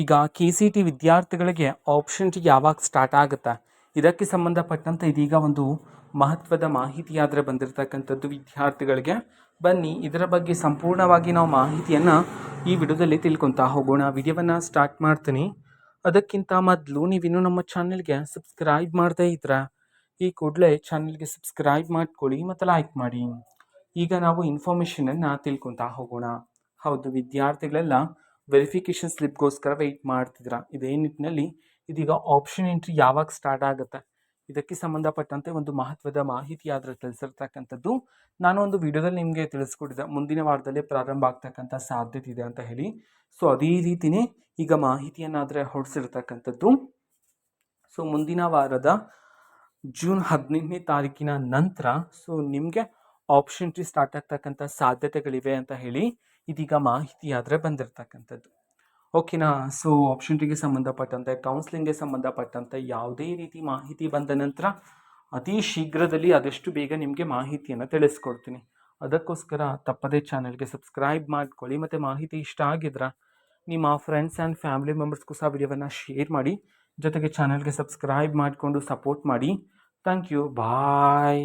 ಈಗ KCT ವಿದ್ಯಾರ್ಥಿಗಳಿಗೆ option ಯಾವಾಗ ಸ್ಟಾರ್ಟ್ ಆಗುತ್ತಾ, ಇದಕ್ಕೆ ಸಂಬಂಧಪಟ್ಟಂತೆ ಇದೀಗ ಒಂದು ಮಹತ್ವದ ಮಾಹಿತಿಯಾದರೆ ಬಂದಿರತಕ್ಕಂಥದ್ದು ವಿದ್ಯಾರ್ಥಿಗಳಿಗೆ. ಬನ್ನಿ ಇದರ ಬಗ್ಗೆ ಸಂಪೂರ್ಣವಾಗಿ ನಾವು ಮಾಹಿತಿಯನ್ನು ಈ ವಿಡಿಯೋದಲ್ಲಿ ತಿಳ್ಕೊತಾ ಹೋಗೋಣ. ವಿಡಿಯೋವನ್ನು ಸ್ಟಾರ್ಟ್ ಮಾಡ್ತೀನಿ. ಅದಕ್ಕಿಂತ ಮೊದಲು ನೀವಿನ್ನೂ ನಮ್ಮ ಚಾನೆಲ್ಗೆ ಸಬ್ಸ್ಕ್ರೈಬ್ ಮಾಡದೇ ಇದ್ರೆ ಈ ಕೂಡಲೇ ಚಾನೆಲ್ಗೆ ಸಬ್ಸ್ಕ್ರೈಬ್ ಮಾಡ್ಕೊಳ್ಳಿ ಮತ್ತು ಲೈಕ್ ಮಾಡಿ. ಈಗ ನಾವು ಇನ್ಫಾರ್ಮೇಷನನ್ನು ತಿಳ್ಕೊತಾ ಹೋಗೋಣ. ಹೌದು, ವಿದ್ಯಾರ್ಥಿಗಳೆಲ್ಲ ವೆರಿಫಿಕೇಷನ್ ಸ್ಲಿಪ್ಗೋಸ್ಕರ ವೆಯ್ಟ್ ಮಾಡ್ತಿದ್ರ. ಇದೇ ನಿಟ್ಟಿನಲ್ಲಿ ಇದೀಗ ಆಪ್ಷನ್ ಎಂಟ್ರಿ ಯಾವಾಗ ಸ್ಟಾರ್ಟ್ ಆಗುತ್ತೆ, ಇದಕ್ಕೆ ಸಂಬಂಧಪಟ್ಟಂತೆ ಒಂದು ಮಹತ್ವದ ಮಾಹಿತಿ ಆದರೆ ತಿಳಿಸಿರ್ತಕ್ಕಂಥದ್ದು. ನಾನು ಒಂದು ವಿಡಿಯೋದಲ್ಲಿ ನಿಮಗೆ ತಿಳಿಸ್ಕೊಟ್ಟಿದ್ದೆ, ಮುಂದಿನ ವಾರದಲ್ಲೇ ಪ್ರಾರಂಭ ಆಗ್ತಕ್ಕಂಥ ಸಾಧ್ಯತೆ ಇದೆ ಅಂತ ಹೇಳಿ. ಸೊ ಅದೇ ರೀತಿಯೇ ಈಗ ಮಾಹಿತಿಯನ್ನಾದರೆ ಹೊರಡಿಸಿರ್ತಕ್ಕಂಥದ್ದು. ಸೊ ಮುಂದಿನ ವಾರದ ಜೂನ್ 18ನೇ ತಾರೀಕಿನ ನಂತರ ಸೊ ನಿಮಗೆ ಆಪ್ಷನ್ ಎಂಟ್ರಿ ಸ್ಟಾರ್ಟ್ ಆಗ್ತಕ್ಕಂಥ ಸಾಧ್ಯತೆಗಳಿವೆ ಅಂತ ಹೇಳಿ ಇದೀಗ ಮಾಹಿತಿ ಆದರೆ ಬಂದಿರತಕ್ಕಂಥದ್ದು. ಓಕೆನಾ. ಸೊ ಆಪ್ಷನ್ ಎಂಟ್ರಿಗೆ ಸಂಬಂಧಪಟ್ಟಂತೆ, ಕೌನ್ಸಿಲಿಂಗ್ಗೆ ಸಂಬಂಧಪಟ್ಟಂತೆ ಯಾವುದೇ ರೀತಿ ಮಾಹಿತಿ ಬಂದ ನಂತರ ಅತಿ ಶೀಘ್ರದಲ್ಲಿ ಆದಷ್ಟು ಬೇಗ ನಿಮಗೆ ಮಾಹಿತಿಯನ್ನು ತಿಳಿಸ್ಕೊಡ್ತೀನಿ. ಅದಕ್ಕೋಸ್ಕರ ತಪ್ಪದೇ ಚಾನಲ್ಗೆ ಸಬ್ಸ್ಕ್ರೈಬ್ ಮಾಡ್ಕೊಳ್ಳಿ. ಮತ್ತು ಮಾಹಿತಿ ಇಷ್ಟ ಆಗಿದ್ರೆ ನಿಮ್ಮ ಫ್ರೆಂಡ್ಸ್ ಆ್ಯಂಡ್ ಫ್ಯಾಮಿಲಿ ಮೆಂಬರ್ಸ್ಗೂ ಸಹ ವಿಡಿಯೋವನ್ನು ಶೇರ್ ಮಾಡಿ. ಜೊತೆಗೆ ಚಾನಲ್ಗೆ ಸಬ್ಸ್ಕ್ರೈಬ್ ಮಾಡಿಕೊಂಡು ಸಪೋರ್ಟ್ ಮಾಡಿ. Thank you. ಬಾಯ್.